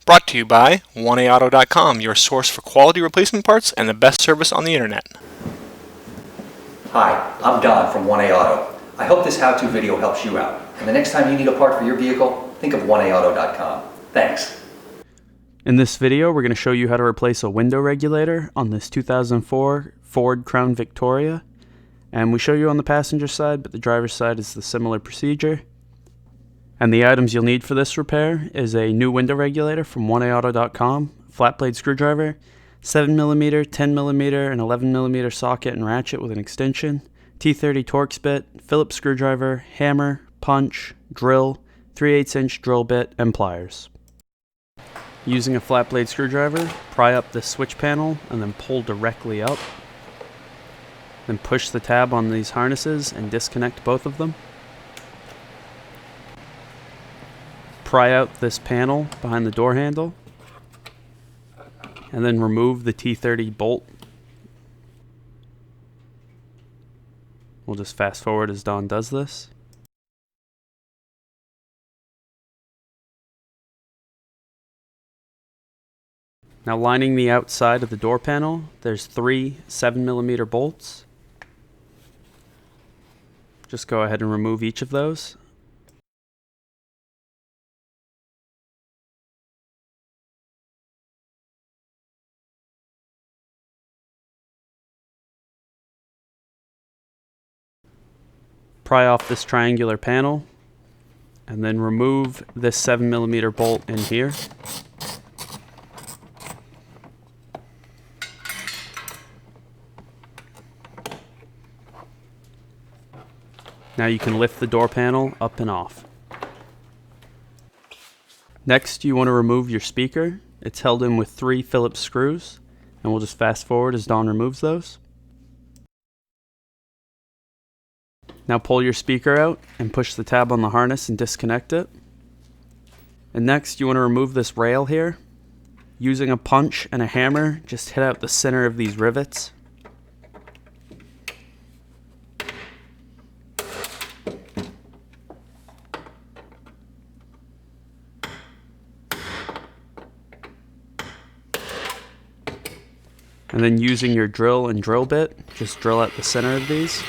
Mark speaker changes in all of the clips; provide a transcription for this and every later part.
Speaker 1: Brought to you by 1AAuto.com, your source for quality replacement parts and the best service on the internet.
Speaker 2: Hi, I'm Don from 1A Auto. I hope this how-to video helps you out. And the next time you need a part for your vehicle, think of 1AAuto.com. Thanks.
Speaker 3: In this video, we're going to show you how to replace a window regulator on this 2004 Ford Crown Victoria. And we show you on the passenger side, but the driver's side is the similar procedure. And the items you'll need for this repair is a new window regulator from 1AAuto.com, flat blade screwdriver, 7mm, 10mm, and 11mm socket and ratchet with an extension, T30 Torx bit, Phillips screwdriver, hammer, punch, drill, 3/8 inch drill bit, and pliers. Using a flat blade screwdriver, pry up this switch panel and then pull directly up. Then push the tab on these harnesses and disconnect both of them. Pry out this panel behind the door handle and then remove the T30 bolt. We'll just fast forward as Don does this. Now, lining the outside of the door panel, there's 3 7mm bolts. Just go ahead and remove each of those. Pry off this triangular panel and then remove this 7mm bolt in here. Now you can lift the door panel up and off. Next, you want to remove your speaker. It's held in with 3 Phillips screws, and we'll just fast forward as Don removes those. Now pull your speaker out and push the tab on the harness and disconnect it. And next, you want to remove this rail here. Using a punch and a hammer, just hit out the center of these rivets. And then using your drill and drill bit, just drill out the center of these.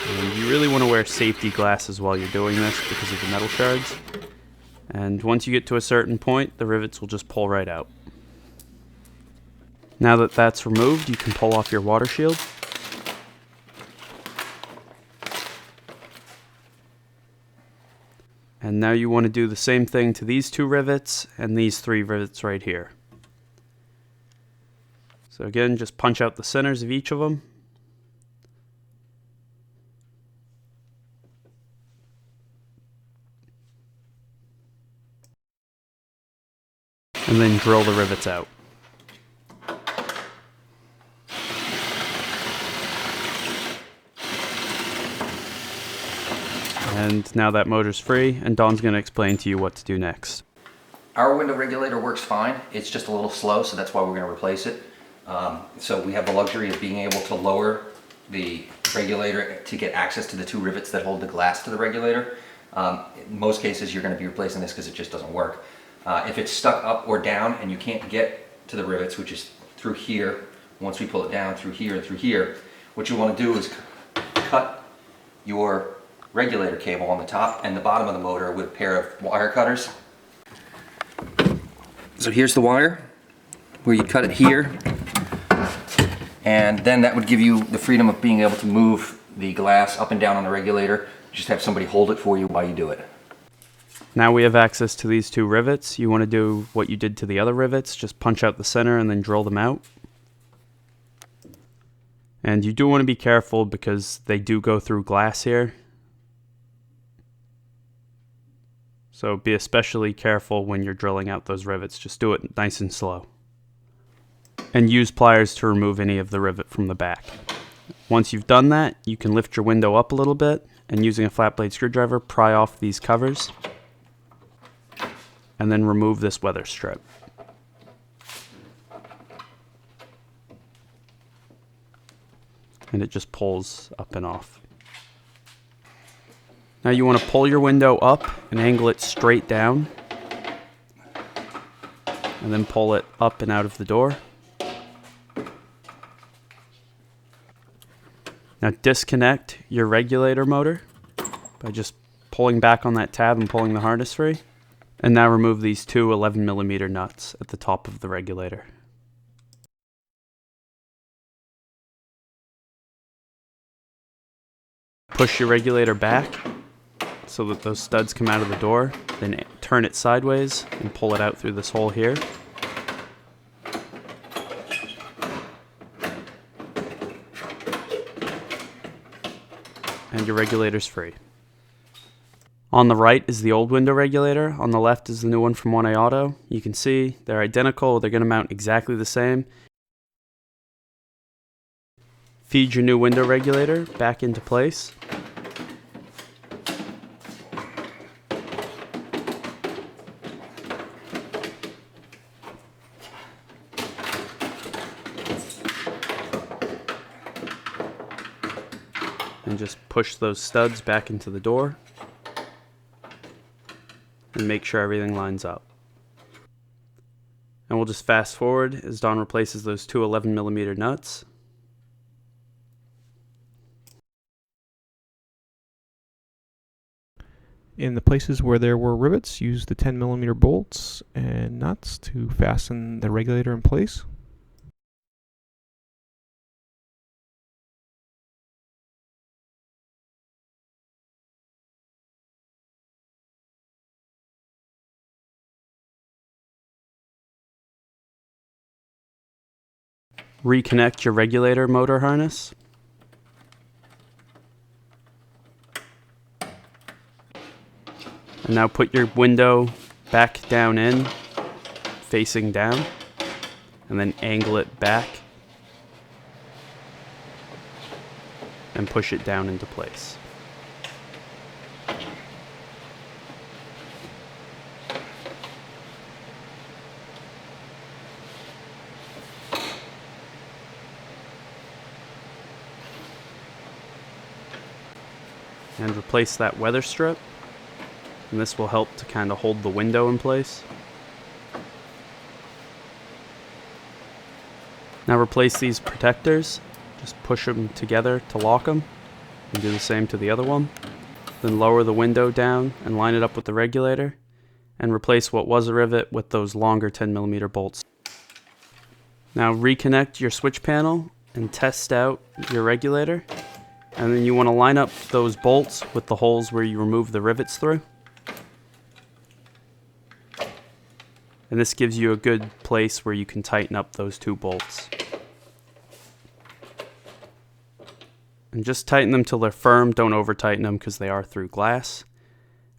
Speaker 3: And you really want to wear safety glasses while you're doing this because of the metal shards. And once you get to a certain point, the rivets will just pull right out. Now that that's removed, you can pull off your water shield. And now you want to do the same thing to these 2 rivets and these 3 rivets right here. So again, just punch out the centers of each of them. And then drill the rivets out. And now that motor's free, and Don's going to explain to you what to do next.
Speaker 2: Our window regulator works fine. It's just a little slow, so that's why we're going to replace it. So we have the luxury of being able to lower the regulator to get access to the 2 rivets that hold the glass to the regulator. In most cases, you're going to be replacing this because it just doesn't work. If it's stuck up or down and you can't get to the rivets, which is through here, once we pull it down through here and through here, what you want to do is cut your regulator cable on the top and the bottom of the motor with a pair of wire cutters. So here's the wire where you cut it here, and then that would give you the freedom of being able to move the glass up and down on the regulator. Just have somebody hold it for you while you do it.
Speaker 3: Now we have access to these 2 rivets. You want to do what you did to the other rivets, just punch out the center and then drill them out. And you do want to be careful because they do go through glass here. So be especially careful when you're drilling out those rivets. Just do it nice and slow. And use pliers to remove any of the rivet from the back. Once you've done that, you can lift your window up a little bit and using a flat blade screwdriver, pry off these covers and then remove this weather strip. And it just pulls up and off. Now you want to pull your window up and angle it straight down, and then pull it up and out of the door. Now disconnect your regulator motor by just pulling back on that tab and pulling the harness free. And now remove these two 11mm nuts at the top of the regulator. Push your regulator back so that those studs come out of the door, then turn it sideways and pull it out through this hole here. And your regulator's free. On the right is the old window regulator, on the left is the new one from 1A Auto. You can see they're identical, they're going to mount exactly the same. Feed your new window regulator back into place. And just push those studs back into the door. And make sure everything lines up. And we'll just fast forward as Don replaces those two 11mm nuts.
Speaker 1: In the places where there were rivets, use the 10mm bolts and nuts to fasten the regulator in place.
Speaker 3: Reconnect your regulator motor harness. And now put your window back down in, facing down, and then angle it back and push it down into place. And replace that weather strip, and this will help to kind of hold the window in place. Now replace these protectors, just push them together to lock them, and do the same to the other one. Then lower the window down and line it up with the regulator, and replace what was a rivet with those longer 10mm bolts. Now reconnect your switch panel and test out your regulator. And then you want to line up those bolts with the holes where you remove the rivets through. And this gives you a good place where you can tighten up those two bolts. And just tighten them till they're firm, don't over tighten them because they are through glass.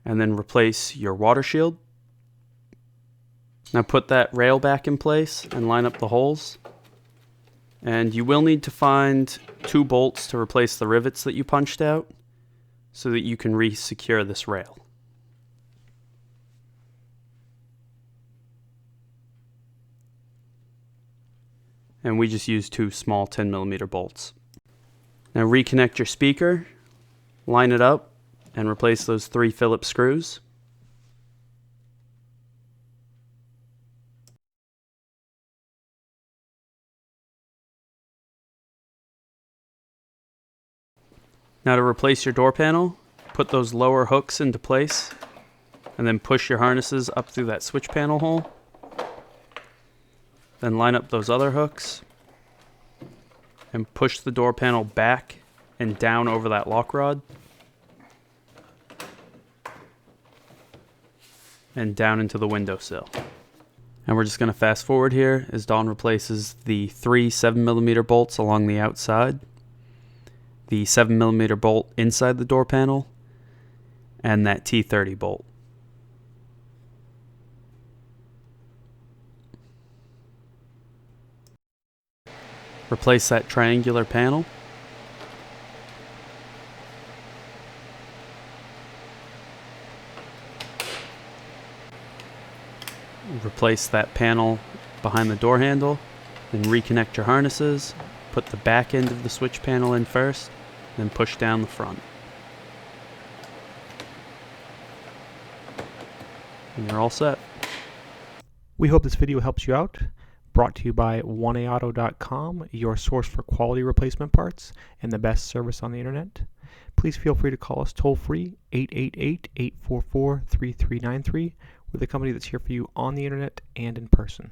Speaker 3: And then replace your water shield. Now put that rail back in place and line up the holes. And you will need to find two bolts to replace the rivets that you punched out so that you can re-secure this rail. And we just use two small 10mm bolts. Now reconnect your speaker, line it up, and replace those 3 Phillips screws. Now to replace your door panel, put those lower hooks into place and then push your harnesses up through that switch panel hole. Then line up those other hooks and push the door panel back and down over that lock rod and down into the windowsill. And we're just going to fast forward here as Don replaces the 3 7mm bolts along the outside, the 7mm bolt inside the door panel, and that T30 bolt. Replace that triangular panel. Replace that panel behind the door handle, then reconnect your harnesses, put the back end of the switch panel in first, then push down the front. and you're all set.
Speaker 1: We hope this video helps you out. Brought to you by 1aauto.com, your source for quality replacement parts and the best service on the internet. Please feel free to call us toll-free, 888-844-3393. We're the company that's here for you on the internet and in person.